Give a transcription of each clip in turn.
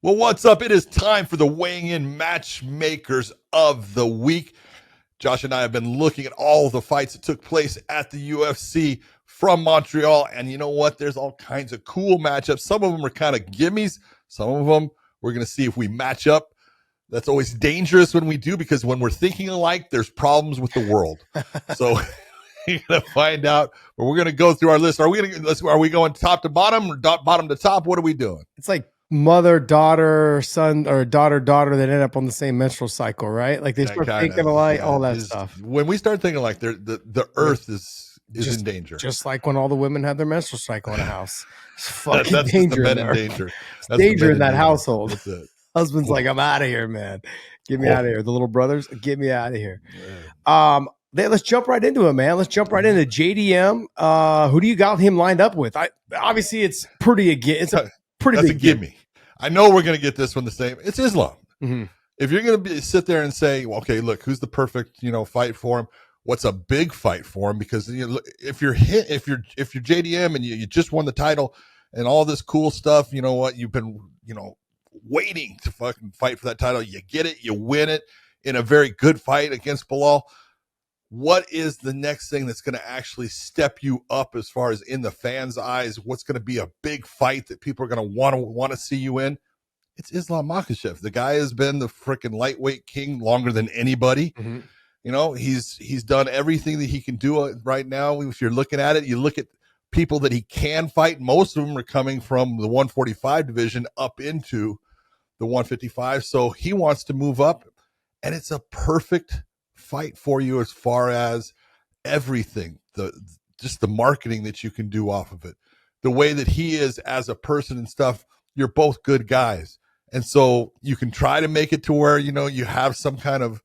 Well, what's up? It is time for the weighing in matchmakers of the week. Josh and I have been looking at all the fights that took place at the UFC from Montreal. And you know what? There's all kinds of cool matchups. Some of them are kind of gimmies. Some of them we're going to see if we match up. That's always dangerous when we do, because when we're thinking alike, there's problems with the world. So you're going to find out, but we're going to go through our list. Are we going top to bottom or bottom to top? What are we doing? It's like mother, daughter, son, or daughter that end up on the same menstrual cycle, right? Like they start thinking alike, all that stuff. When we start thinking like, the earth is in danger. Just like when all the women have their menstrual cycle in a house. It's fucking that's danger. The men in danger. It's danger in that household. That's it. Husband's like, I'm out of here, man. Get me out of here. The little brothers, get me out of here. Let's jump right into it, man. Let's jump right into JDM. Who do you got him lined up with? Obviously it's pretty big gimme. I know we're going to get this one the same. It's Islam. Mm-hmm. If you're going to sit there and say, well, okay, look, who's the perfect, fight for him? What's a big fight for him? Because if you're JDM and you just won the title and all this cool stuff, you know what? You've been, waiting to fucking fight for that title. You get it, you win it in a very good fight against Belal. What is the next thing that's going to actually step you up as far as in the fans' eyes? What's going to be a big fight that people are going to want to see you in? It's Islam Makhachev. The guy has been the freaking lightweight king longer than anybody. Mm-hmm. He's done everything that he can do right now. If you're looking at it, you look at people that he can fight. Most of them are coming from the 145 division up into the 155. So he wants to move up, and it's a perfect fight for you as far as everything, just the marketing that you can do off of it, the way that he is as a person and stuff. You're both good guys, and so you can try to make it to where you have some kind of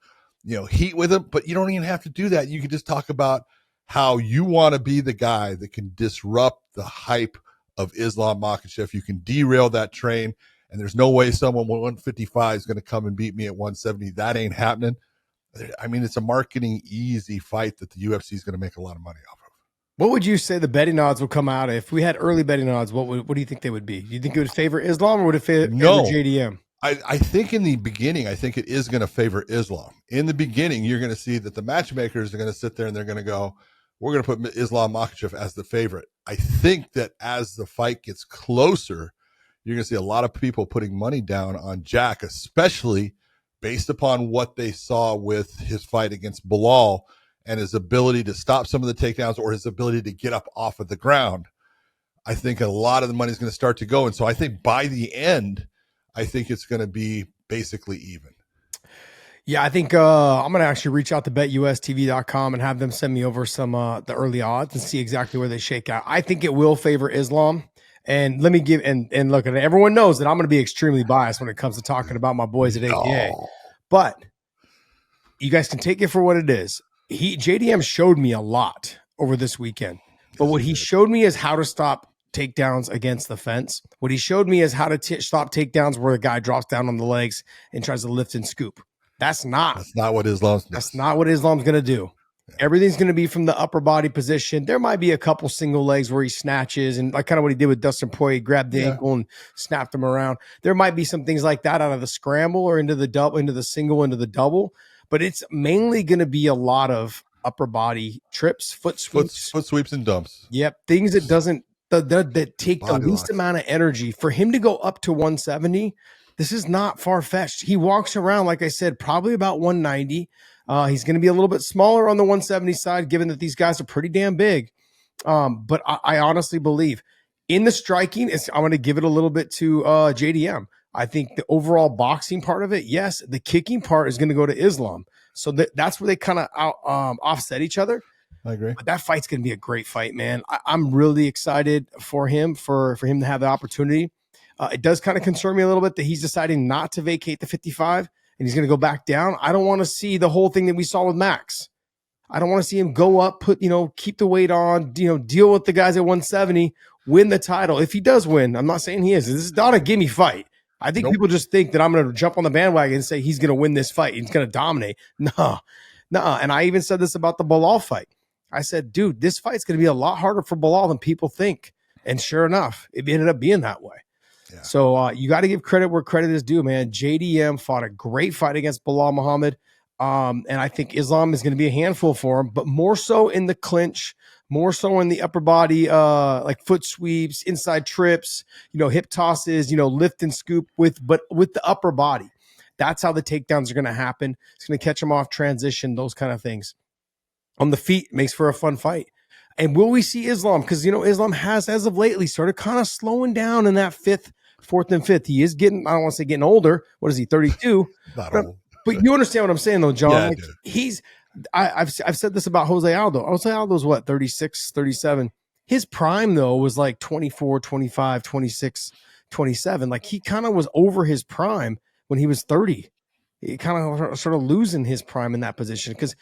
heat with him, but you don't even have to do that. You can just talk about how you want to be the guy that can disrupt the hype of Islam Makhachev. You can derail that train, and there's no way someone with 155 is going to come and beat me at 170. That ain't happening. I mean, it's a marketing easy fight that the UFC is going to make a lot of money off of. What would you say the betting odds would come out if we had early betting odds? What do you think they would be? Do you think it would favor Islam or would it favor JDM? I think in the beginning, I think it is going to favor Islam. In the beginning, you're going to see that the matchmakers are going to sit there and they're going to go, we're going to put Islam Makhachev as the favorite. I think that as the fight gets closer, you're going to see a lot of people putting money down on Jack, especially based upon what they saw with his fight against Belal and his ability to stop some of the takedowns or his ability to get up off of the ground. I think a lot of the money is going to start to go. And so I think by the end, I think it's going to be basically even. Yeah, I think I'm going to actually reach out to betustv.com and have them send me over some the early odds and see exactly where they shake out. I think it will favor Islam. And let me give and look, and everyone knows that I'm going to be extremely biased when it comes to talking about my boys at AKA. But you guys can take it for what it is. JDM showed me a lot over this weekend. But what he showed me is how to stop takedowns against the fence. What he showed me is how to stop takedowns where the guy drops down on the legs and tries to lift and scoop. That's not what Islam's going to do. Everything's going to be from the upper body position. There might be a couple single legs where he snatches and like kind of what he did with Dustin Poirier, he grabbed the ankle and snapped him around. There might be some things like that out of the scramble or into the double, into the single, into the double, but it's mainly going to be a lot of upper body trips, foot sweeps and dumps. Yep. Things that take the least amount of energy for him to go up to 170. This is not far-fetched. He walks around, like I said, probably about 190. He's going to be a little bit smaller on the 170 side, given that these guys are pretty damn big. But I honestly believe in the striking, I'm going to give it a little bit to JDM. I think the overall boxing part of it, yes. The kicking part is going to go to Islam. So that's where they kind of offset each other. I agree. But that fight's going to be a great fight, man. I'm really excited for him, for him to have the opportunity. It does kind of concern me a little bit that he's deciding not to vacate the 55. And he's going to go back down. I don't want to see the whole thing that we saw with Max. I don't want to see him go up, keep the weight on, deal with the guys at 170, win the title. If he does win, I'm not saying he is. This is not a gimme fight. I think people just think that I'm going to jump on the bandwagon and say he's going to win this fight. He's going to dominate. No. And I even said this about the Belal fight. I said, dude, this fight's going to be a lot harder for Belal than people think. And sure enough, it ended up being that way. Yeah. So you got to give credit where credit is due, man. JDM fought a great fight against Belal Muhammad. And I think Islam is going to be a handful for him, but more so in the clinch, more so in the upper body, like foot sweeps, inside trips, hip tosses, lift and scoop but with the upper body. That's how the takedowns are going to happen. It's going to catch him off transition, those kind of things. On the feet, makes for a fun fight. And will we see Islam? Because, Islam has, as of lately, started kind of slowing down in that fourth and fifth. He is getting, I don't want to say getting older. What is he, 32? Not old. But you understand what I'm saying, though, John. Yeah, I've said this about Jose Aldo. Jose Aldo's what, 36, 37? His prime, though, was like 24, 25, 26, 27. Like, he kind of was over his prime when he was 30. He kind of sort of losing his prime in that position because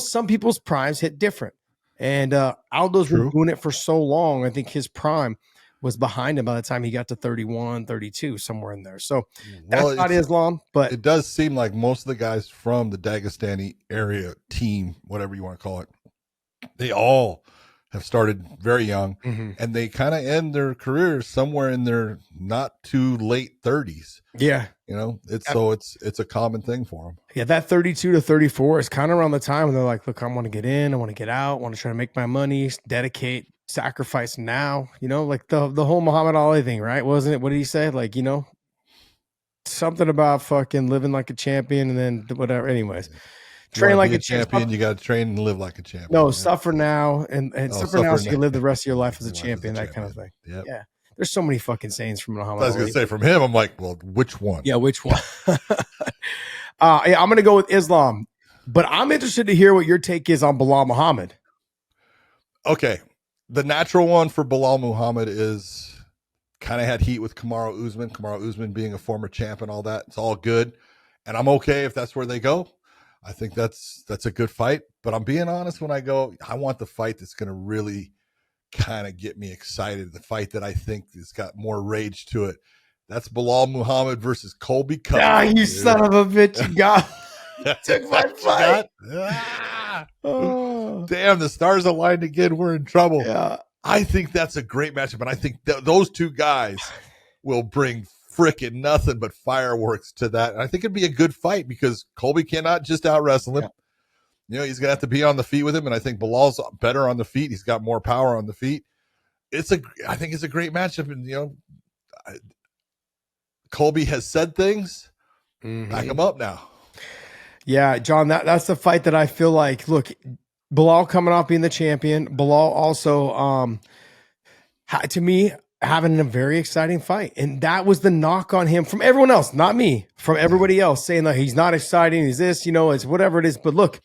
some people's primes hit different. And Aldo's been doing it for so long. I think his prime was behind him by the time he got to 31, 32, somewhere in there. So that's not Islam, but it does seem like most of the guys from the Dagestani area team, whatever you want to call it, they all have started very young, and they kind of end their careers somewhere in their not too late 30s. Yeah. It's a common thing for them. Yeah, that 32 to 34 is kind of around the time when they're like, look, I want to get in, I want to get out, I want to try to make my money, dedicate, sacrifice now, like the whole Muhammad Ali thing, right? Wasn't it? What did he say? Like, something about fucking living like a champion and then whatever. Anyways, train like a champion. You got to train and live like a champion. No, suffer now and suffer now so you can live the rest of your life as a champion, that kind of thing. Yep. Yeah. There's so many fucking sayings from Muhammad. I was going to say from him, I'm like, well, which one? Yeah, which one? I'm going to go with Islam, but I'm interested to hear what your take is on Belal Muhammad. Okay. The natural one for Belal Muhammad is kind of had heat with Kamaru Usman. Kamaru Usman being a former champ and all that. It's all good. And I'm okay if that's where they go. I think that's a good fight. But I'm being honest when I go, I want the fight that's going to really kind of get me excited. The fight that I think has got more rage to it. That's Belal Muhammad versus Colby Covington. You son of a bitch. You got took my fight. Damn, the stars aligned again. We're in trouble. Yeah. I think that's a great matchup. And I think those two guys will bring frickin' nothing but fireworks to that. And I think it'd be a good fight because Colby cannot just out wrestle him. Yeah. He's going to have to be on the feet with him. And I think Belal's better on the feet. He's got more power on the feet. I think it's a great matchup. And, Colby has said things. Back him up now. Yeah, John, that's the fight that I feel like, look, Belal coming off being the champion. Belal also, to me, having a very exciting fight. And that was the knock on him from everyone else, not me, from everybody else saying that he's not exciting. He's this, it's whatever it is. But look,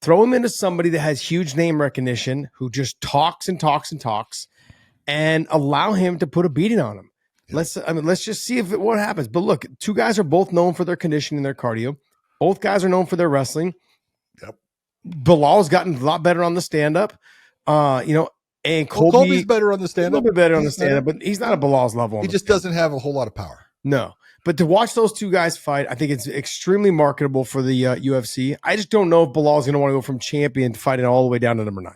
throw him into somebody that has huge name recognition, who just talks and talks and talks, and allow him to put a beating on him. Let's just see what happens. But look, two guys are both known for their conditioning, their cardio. Both guys are known for their wrestling. Yep. Belal's gotten a lot better on the stand-up. And Colby's better on the stand-up. A little bit better on the stand-up, but he's not at Belal's level. He just doesn't have a whole lot of power. No. But to watch those two guys fight, I think it's extremely marketable for the UFC. I just don't know if Belal's going to want to go from champion to fighting all the way down to number 9.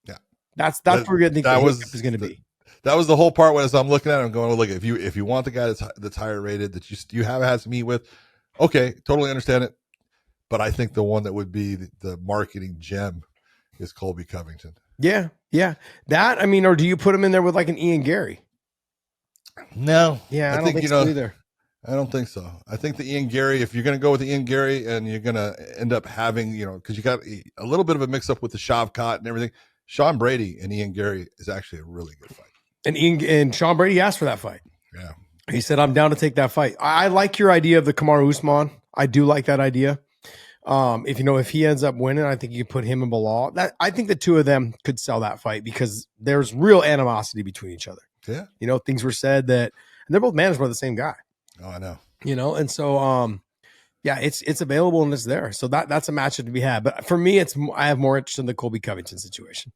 Yeah. That's where I think the hiccup is going to be. That was the whole part as I'm looking at it, I'm going, well, look, if you want the guy that's higher rated, that you haven't had some heat with, okay, totally understand it. But I think the one that would be the marketing gem is Colby Covington. Yeah. That, or do you put him in there with like an Ian Gary? No. Yeah, I don't think so either. I don't think so. I think the Ian Gary, if you're going to go with the Ian Gary and you're going to end up having, because you got a little bit of a mix up with the Shavkat and everything, Sean Brady and Ian Gary is actually a really good fight. And Sean Brady asked for that fight. Yeah. He said, I'm down to take that fight. I like your idea of the Kamaru Usman. I do like that idea. If he ends up winning, I think you could put him and Belal. I think the two of them could sell that fight because there's real animosity between each other. Yeah. Things were said that, and they're both managed by the same guy. Oh, I know. And so, it's available and it's there. So that's a matchup to be had. But for me, I have more interest in the Colby Covington situation.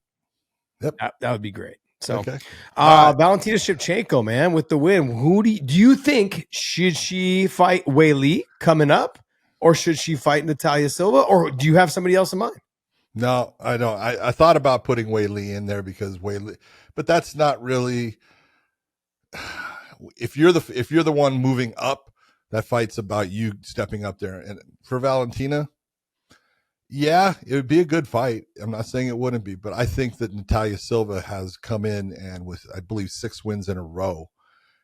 Yep. That would be great. So, okay. Valentina Shevchenko, man, with the win. Who do you think, should she fight Wei Li coming up, or should she fight Natalia Silva, or do you have somebody else in mind? No, I don't. I thought about putting Wei Li in there because Wei Li, but that's not really. if you're the one moving up, that fight's about you stepping up there. And for Valentina, yeah, it would be a good fight. I'm not saying it wouldn't be, but I think that Natalia Silva has come in and with, I believe, 6 wins in a row,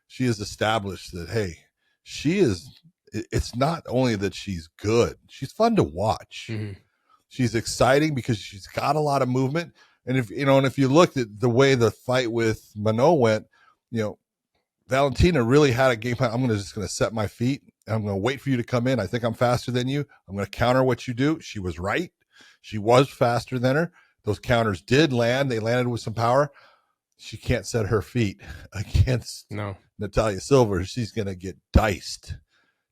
she has established that, hey, she is, it's not only that she's good, she's fun to watch. Mm-hmm. She's exciting because she's got a lot of movement. And if you looked at the way the fight with Manot went, Valentina really had a game plan. I'm just going to set my feet and I'm going to wait for you to come in. I think I'm faster than you. I'm going to counter what you do. She was right. She was faster than her. Those counters did land. They landed with some power. She can't set her feet against Natalia Silva. She's going to get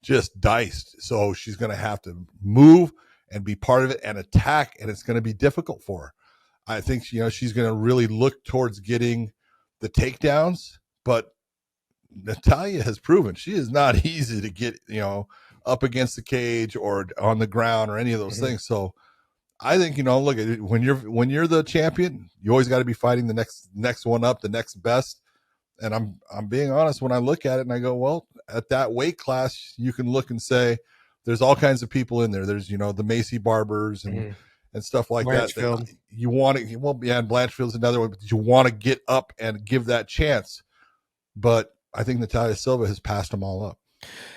just diced. So she's going to have to move and be part of it and attack, and it's going to be difficult for her. I think she's going to really look towards getting the takedowns, but Natalia has proven she is not easy to get, up against the cage or on the ground or any of those things. So I think, look at it, when you're the champion, you always got to be fighting the next one up, the next best. And I'm being honest, when I look at it and I go, well, at that weight class, you can look and say there's all kinds of people in there. There's, the Macy Barbers and stuff like that you want to, and Blanchfield's another one, but you want to get up and give that chance. But I think Natalia Silva has passed them all up.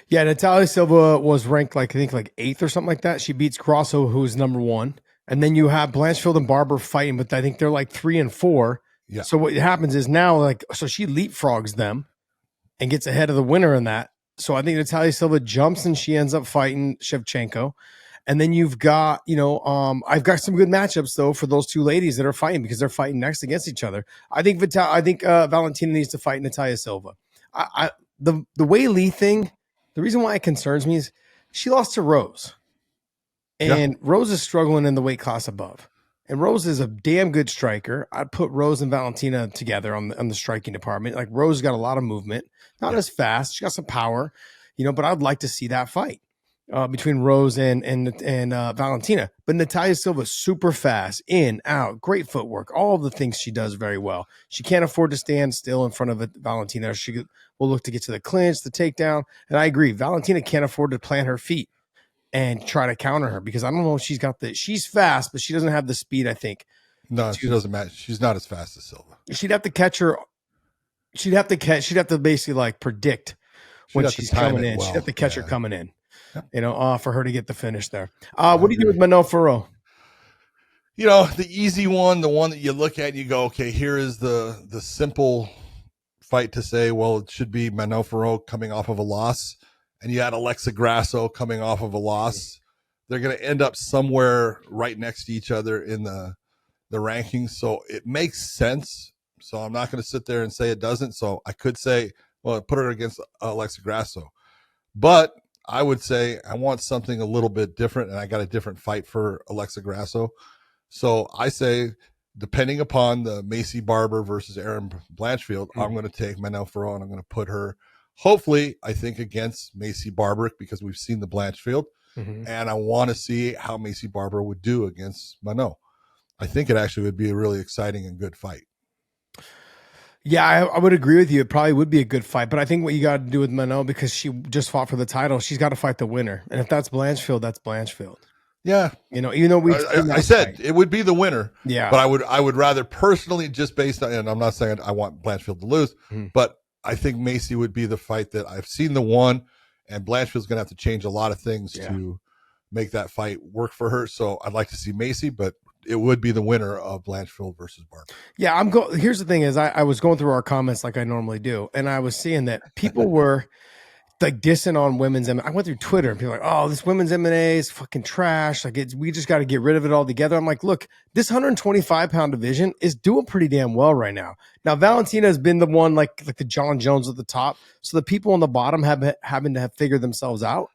Yeah, Natalia Silva was ranked like 8th or something like that. She beats Grasso, who's number 1. And then you have Blanchfield and Barber fighting, but I think they're like 3 and 4. Yeah. So what happens is now, so she leapfrogs them and gets ahead of the winner in that. So I think Natalia Silva jumps and she ends up fighting Shevchenko. And then you've got, I've got some good matchups though for those two ladies that are fighting because they're fighting next against each other. I think Valentina needs to fight Natalia Silva. The Wei Li thing, the reason why it concerns me is she lost to Rose. And Rose is struggling in the weight class above. And Rose is a damn good striker. I'd put Rose and Valentina together on the striking department. Like Rose got a lot of movement, not as fast. She got some power, but I'd like to see that fight between Rose and Valentina. But Natalia Silva, super fast, in, out, great footwork, all of the things she does very well. She can't afford to stand still in front of Valentina. She will look to get to the clinch, the takedown. And I agree, Valentina can't afford to plant her feet and try to counter her because I don't know if she's fast, but she doesn't have the speed, I think. No, she doesn't match. She's not as fast as Silva. She'd have to catch her. She'd have to basically predict when she's coming in. Well. She'd have to catch her coming in, for her to get the finish there. What do you do with Manot Fiorot? The easy one, the one that you look at and you go, okay, here is the simple fight to say, well, it should be Manot Fiorot coming off of a loss. And you had Alexa Grasso coming off of a loss. They're going to end up somewhere right next to each other in the rankings. So it makes sense. So I'm not going to sit there and say it doesn't. So I could say, well, put her against Alexa Grasso. But I would say I want something a little bit different, and I got a different fight for Alexa Grasso. So I say, depending upon the Macy Barber versus Erin Blanchfield, I'm going to take Manel Fiorot and I'm going to put her, hopefully, I think against Macy Barber because we've seen the Blanchfield, and I want to see how Macy Barber would do against Manot. I think it actually would be a really exciting and good fight. Yeah, I would agree with you. It probably would be a good fight, but I think what you got to do with Manot, because she just fought for the title, she's got to fight the winner, and if that's Blanchfield, that's Blanchfield. Yeah, even though I said it would be the winner. Yeah, but I would rather personally, just based on, and I'm not saying I want Blanchfield to lose, but I think Macy would be the fight that I've seen the one, and Blanchfield's going to have to change a lot of things to make that fight work for her. So I'd like to see Macy, but it would be the winner of Blanchfield versus Barber. Yeah, here's the thing is I was going through our comments like I normally do, and I was seeing that people were like dissing on women's MMA. I went through Twitter and people were like, oh, this women's MMA is fucking trash. Like we just got to get rid of it altogether. I'm like, look, this 125-pound division is doing pretty damn well right now. Now, Valentina has been the one like the John Jones at the top. So the people on the bottom having to have figured themselves out.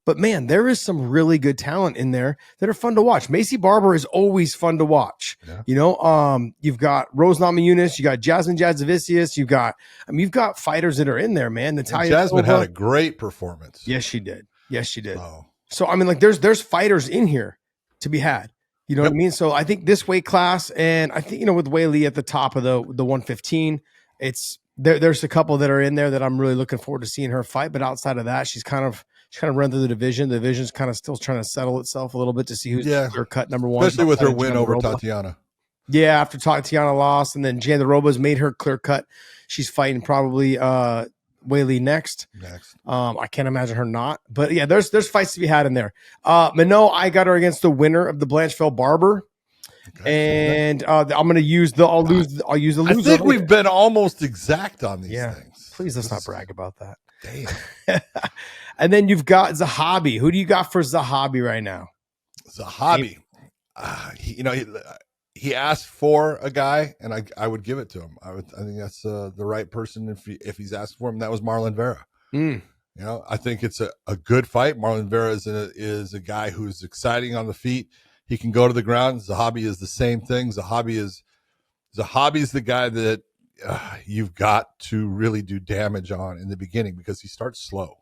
But man, there is some really good talent in there that are fun to watch. Macy Barber is always fun to watch. Yeah. You've got Rose Namajunas, you got Jasmine Jasudavicius, you've got fighters that are in there, man. Jasmine had a great performance. Yes, she did. So I mean, like there's fighters in here to be had. You know what I mean? So I think this weight class, and I think with Wei Li at the top of the 115, there's a couple that are in there that I'm really looking forward to seeing her fight. But outside of that, she's kind of run through the division. The division's kind of still trying to settle itself a little bit to see who's clear cut number one. Especially with her win over Tatiana. Yeah, after Tatiana lost, and then Jandiroba's made her clear cut. She's fighting probably Weili next. I can't imagine her not. But yeah, there's fights to be had in there. Minot, I got her against the winner of the Blanchfield Barber. Okay. And I'm going to use I'll use the loser. I think we've been almost exact on these things. Please let's not brag about that. Damn. And then you've got Zahabi. Who do you got for Zahabi right now? Zahabi. He asked for a guy, and I would give it to him. I think that's the right person if he's asked for him. That was Marlon Vera. I think it's a good fight. Marlon Vera is a guy who's exciting on the feet. He can go to the ground. Zahabi is the same thing. Zahabi's the guy that you've got to really do damage on in the beginning because he starts slow.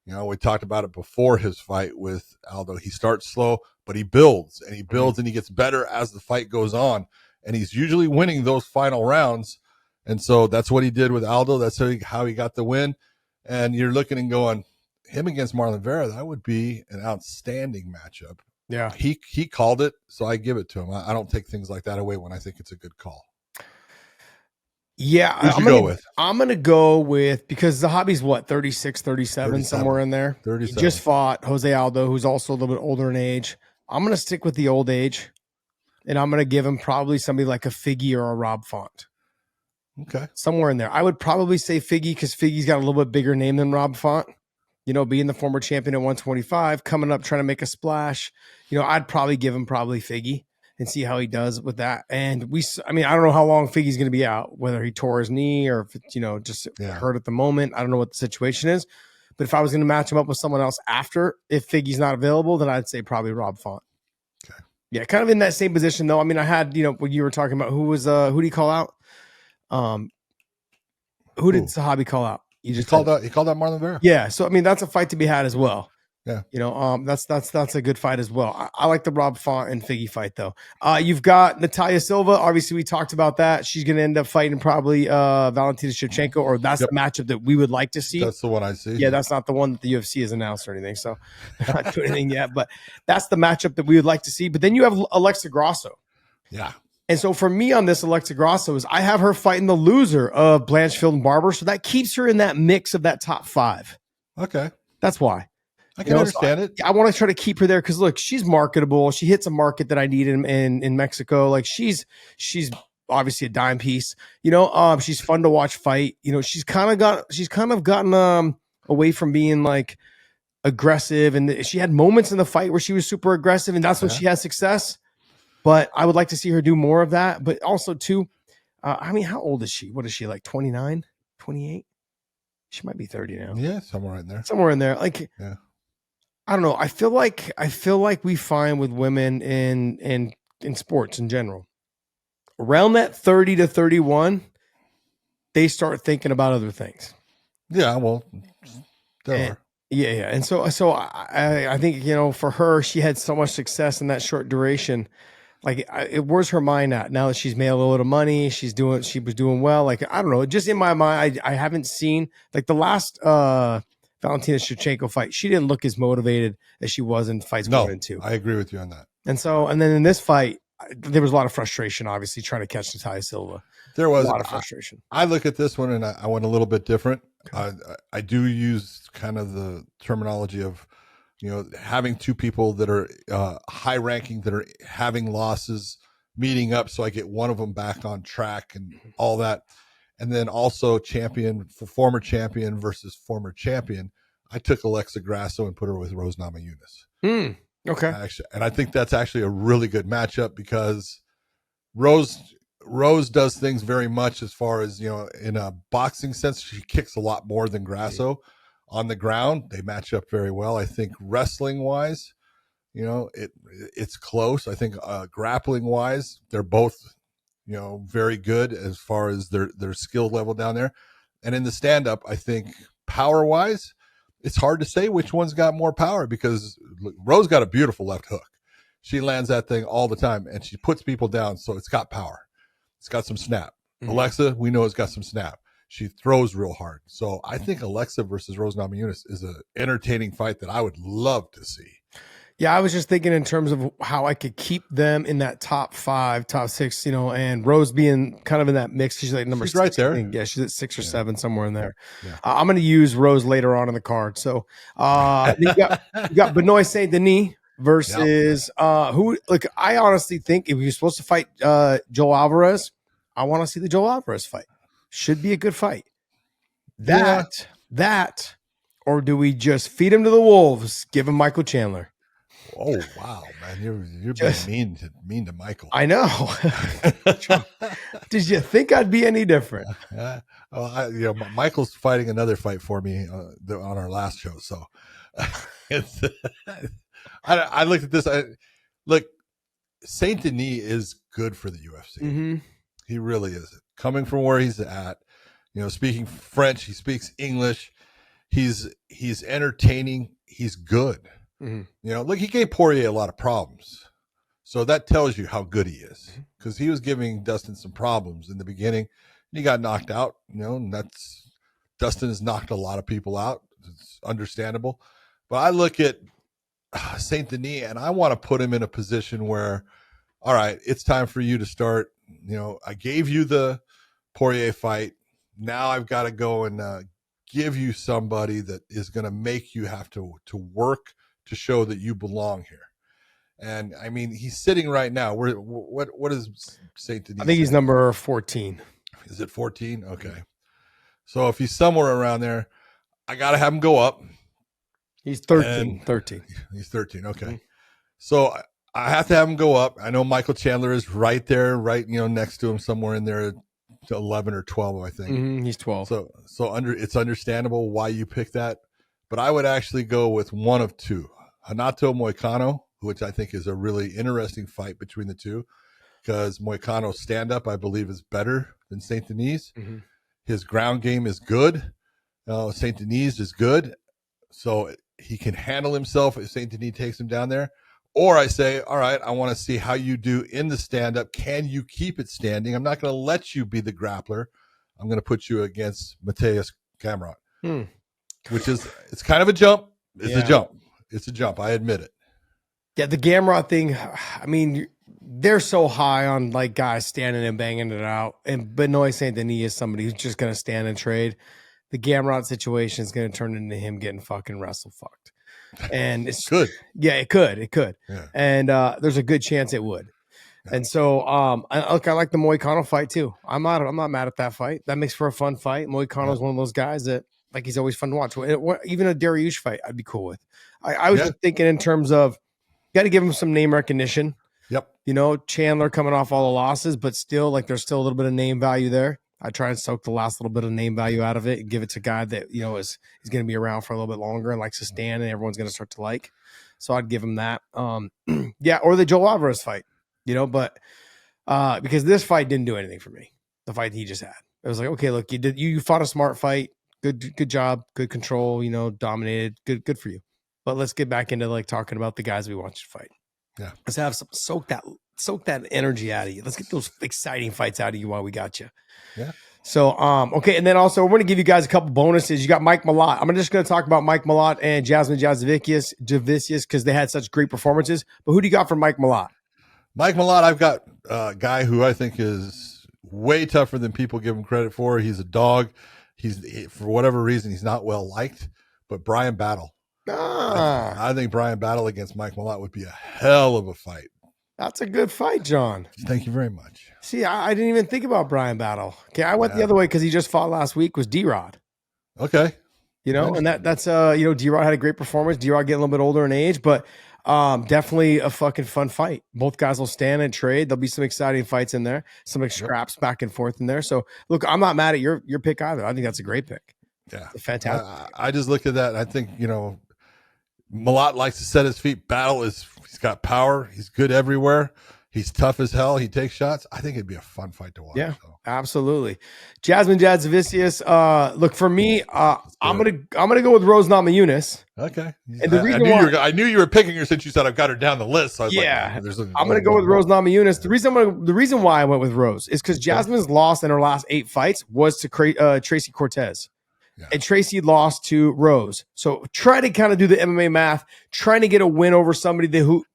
We talked about it before his fight with Aldo. He starts slow, but he builds and he gets better as the fight goes on. And he's usually winning those final rounds. And so that's what he did with Aldo. That's how he got the win. And you're looking and going, him against Marlon Vera, that would be an outstanding matchup. Yeah. He called it, so I give it to him. I don't take things like that away when I think it's a good call. Yeah. Who'd you go with? I'm going to go with, because Zahabi's 36, 37, somewhere in there. 37. He just fought Jose Aldo, who's also a little bit older in age. I'm going to stick with the old age, and I'm going to give him probably somebody like a Figgy or a Rob Font. Okay. Somewhere in there. I would probably say Figgy because Figgy's got a little bit bigger name than Rob Font. Being the former champion at 125, coming up, trying to make a splash. I'd probably give him Figgy and see how he does with that. And I don't know how long Figgy's going to be out, whether he tore his knee or if it's, just hurt at the moment. I don't know what the situation is. But if I was going to match him up with someone else after, if Figgy's not available, then I'd say probably Rob Font. Okay. Yeah, kind of in that same position though. I had, when you were talking about who did he call out? Who did Zahabi call out? He called out Marlon Vera. Yeah, so that's a fight to be had as well. Yeah, that's a good fight as well. I like the Rob Font and Figgy fight though. You've got Natalia Silva. Obviously, we talked about that. She's going to end up fighting probably Valentina Shevchenko, or that's the matchup that we would like to see. That's the one I see. Yeah, that's not the one that the UFC has announced or anything. So they're not doing anything yet, but that's the matchup that we would like to see. But then you have Alexa Grasso. Yeah. And so for me on this Alexa Grasso is I have her fighting the loser of Blanchfield and Barber. So that keeps her in that mix of that top 5. Okay. That's why. I can understand it. I want to try to keep her there because look, she's marketable. She hits a market that I need in Mexico. Like she's obviously a dime piece. She's fun to watch fight. She's kind of gotten away from being like aggressive, and she had moments in the fight where she was super aggressive, and that's when she has success. But I would like to see her do more of that. But also, too, how old is she? What is she, like 29, 28? She might be 30 now. Yeah, somewhere in there. Somewhere in there. Like, yeah. I don't know. I feel like we find with women in sports in general, around that 30 to 31, they start thinking about other things. Yeah, well, there are. Yeah. And so I think, for her, she had so much success in that short duration. Like, where's her mind at now that she's made a little bit of money? She was doing well. Like, I don't know. Just in my mind, I haven't seen like the last Valentina Shevchenko fight. She didn't look as motivated as she was in fights 1 and 2. I agree with you on that. And then in this fight, there was a lot of frustration, obviously, trying to catch Natalia Silva. There was a lot of frustration. I look at this one and I went a little bit different. Okay. I do use kind of the terminology of, having two people that are high ranking that are having losses meeting up. So I get one of them back on track and all that. And then also former champion versus former champion. I took Alexa Grasso and put her with Rose Namajunas. Okay. And I think that's actually a really good matchup because Rose does things very much as far as, in a boxing sense, she kicks a lot more than Grasso. On the ground, they match up very well. I think wrestling wise, it's close. I think grappling wise, they're both, very good as far as their skill level down there. And in the stand up, I think power wise, it's hard to say which one's got more power because Rose got a beautiful left hook. She lands that thing all the time and she puts people down. So it's got power. It's got some snap. Mm-hmm. Alexa, we know it's got some snap. She throws real hard. So I think Alexa versus Rose Namajunas is an entertaining fight that I would love to see. Yeah, I was just thinking in terms of how I could keep them in that top 5, top 6, and Rose being kind of in that mix. She's like number 6, right there. Yeah, she's at 6 or 7, somewhere in there. Yeah. I'm going to use Rose later on in the card. So you got Benoit Saint-Denis versus who? Look, I honestly think if you're supposed to fight Joel Alvarez, I want to see the Joel Alvarez fight. Should be a good fight. That, or do we just feed him to the wolves? Give him Michael Chandler. Oh wow, man! You're being mean to Michael. I know. Did you think I'd be any different? Michael's fighting another fight for me on our last show. So, I looked at this. Look, Saint Denis is good for the UFC. Mm-hmm. He really is. Coming from where he's at, speaking French, he speaks English. He's entertaining. He's good. Mm-hmm. Look, he gave Poirier a lot of problems. So that tells you how good he is, because he was giving Dustin some problems in the beginning. And he got knocked out, and Dustin has knocked a lot of people out. It's understandable. But I look at Saint Denis and I want to put him in a position where, all right, it's time for you to start. I gave you the Poirier fight. Now I've got to go and give you somebody that is going to make you have to work to show that you belong here. And I mean, he's sitting right now. What is Saint Denis? I think he's number 14. Is it 14? Okay. So if he's somewhere around there, I got to have him go up. He's 13. 13. He's 13. Okay. Mm-hmm. So I have to have him go up. I know Michael Chandler is right there, right, next to him, somewhere in there, 11 or 12, I think. Mm-hmm. He's 12. So it's understandable why you pick that. But I would actually go with one of two. Renato Moicano, which I think is a really interesting fight between the two, because Moicano's stand-up, I believe, is better than Saint Denis. Mm-hmm. His ground game is good. Saint Denis is good. So he can handle himself if Saint Denis takes him down there. Or I say, all right, I want to see how you do in the stand-up. Can you keep it standing? I'm not going to let you be the grappler. I'm going to put you against Mateus Gamrot, which is, it's kind of a jump. It's a jump. It's a jump. I admit it. Yeah, the Gamrot thing, I mean, they're so high on like guys standing and banging it out. And Benoit Saint-Denis is somebody who's just going to stand and trade. The Gamrot situation is going to turn into him getting fucking wrestle fucked. And it's good. Yeah, it could. Yeah. And there's a good chance it would. Yeah. And so I like the Moicano fight too. I'm not mad at that fight. That makes for a fun fight. Moicano's one of those guys that like he's always fun to watch. Even a Dariush fight I'd be cool with. I was just thinking in terms of got to give him some name recognition. Yep. Chandler coming off all the losses, but still like there's still a little bit of name value there. I try and soak the last little bit of name value out of it and give it to a guy that, is going to be around for a little bit longer and likes to stand and everyone's going to start to like. So I'd give him that. Or the Joel Alvarez fight, but because this fight didn't do anything for me, the fight he just had. It was like, okay, look, you fought a smart fight. Good job. Good control, dominated. Good for you. But let's get back into like talking about the guys we want you to fight. Yeah. Let's have some soak that energy out of you. Let's get those exciting fights out of you while we got you. Yeah. So, okay. And then also we're going to give you guys a couple bonuses. You got Mike Malott. I'm just going to talk about Mike Malott and Jasudavicius because they had such great performances. But who do you got for Mike Malott? Mike Malott, I've got a guy who I think is way tougher than people give him credit for. He's a dog. For whatever reason, he's not well liked, but Brian Battle. I think Brian Battle against Mike Malott would be a hell of a fight. That's a good fight, John. Thank you very much. See, I didn't even think about Brian Battle. Okay, I went the other way because he just fought last week was D-Rod. Okay. And that's D-Rod had a great performance. D-Rod getting a little bit older in age, but definitely a fucking fun fight. Both guys will stand and trade. There'll be some exciting fights in there, some scraps back and forth in there. So, look, I'm not mad at your pick either. I think that's a great pick. Yeah. Fantastic. I just look at that and I think, Malott likes to set his feet. Battle he's got power. He's good everywhere. He's tough as hell. He takes shots. I think it'd be a fun fight to watch. Yeah. So. Absolutely. Jasmine Jasudavicius. Look, for me, I'm gonna go with Rose Namajunas. Okay. And the reason why I knew you were picking her since you said I've got her down the list. So I was yeah, I'm going to go with Rose Namajunas. The reason why I went with Rose is because Jasmine's loss in her last 8 fights was to Tracy Cortez. Yeah. And Tracy lost to Rose. So try to kind of do the MMA math, trying to get a win over somebody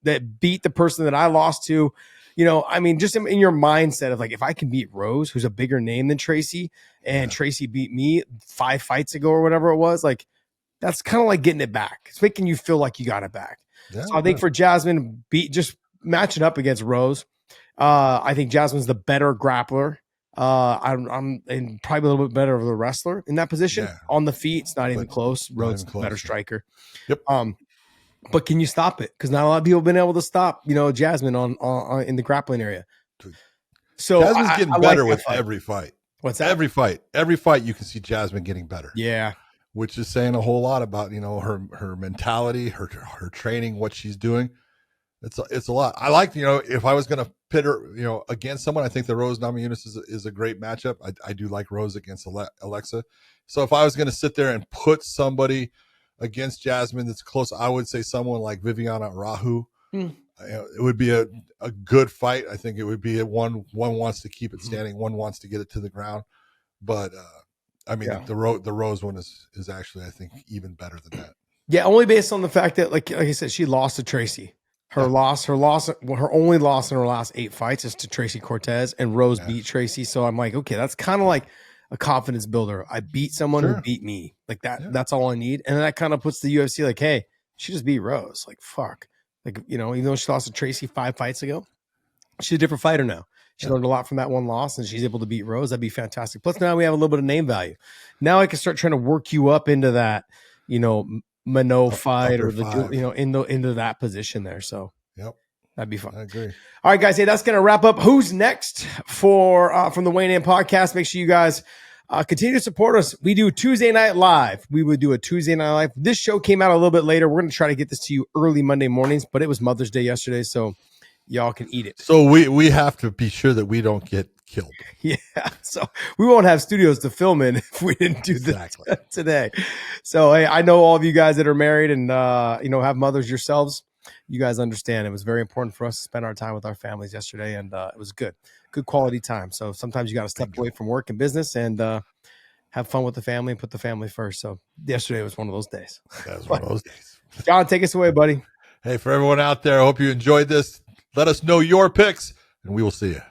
that beat the person that I lost to. You know, I mean, just in your mindset of like, if I can beat Rose, who's a bigger name than Tracy, and Tracy beat me 5 fights ago or whatever it was, like, that's kind of like getting it back. It's making you feel like you got it back. Yeah, so I think for Jasmine, just matching up against Rose, I think Jasmine's the better grappler. I'm and probably a little bit better of a wrestler in that position. Yeah. On the feet, it's not even close. Rhodes is a better striker. Yep. But can you stop it? Because not a lot of people have been able to stop, Jasmine on in the grappling area. So Jasmine's getting better with every fight. What's that? Every fight you can see Jasmine getting better. Yeah. Which is saying a whole lot about, her mentality, her training, what she's doing. It's a lot. I like, if I was going to pit her, against someone, I think the Rose Namajunas is a great matchup. I do like Rose against Alexa. So if I was going to sit there and put somebody against Jasmine that's close, I would say someone like Viviana Rahu. It would be a good fight. I think it would be one wants to keep it standing, one wants to get it to the ground. But the Rose one is actually, I think, even better than that. Yeah, only based on the fact that, like I said, she lost to Tracy. Her only loss in her last 8 fights is to Tracy Cortez, and Rose beat Tracy. So I'm like, okay, that's kind of like a confidence builder. I beat someone who beat me. Like that. Yeah. That's all I need. And then that kind of puts the UFC like, hey, she just beat Rose. Like, fuck. Like, even though she lost to Tracy 5 fights ago, she's a different fighter now. She learned a lot from that one loss, and she's able to beat Rose. That'd be fantastic. Plus, now we have a little bit of name value. Now I can start trying to work you up into that, Minot fight or into that position there. So that'd be fun. I agree. All right, guys. Hey, that's going to wrap up Who's Next for from the Wayne In podcast. Make sure you guys continue to support us. We do Tuesday Night Live. We would do a Tuesday Night Live. This show came out a little bit later. We're going to try to get this to you early Monday mornings, but it was Mother's Day yesterday, so y'all can eat it. So we have to be sure that we don't get killed. Yeah. So we won't have studios to film in if we didn't do this today. So, hey, I know all of you guys that are married and, have mothers yourselves. You guys understand it was very important for us to spend our time with our families yesterday, and it was good quality time. So sometimes you got to step away from work and business and have fun with the family and put the family first. So yesterday was one of those days. That was one of those days. John, take us away, buddy. Hey, for everyone out there, I hope you enjoyed this. Let us know your picks, and we will see you.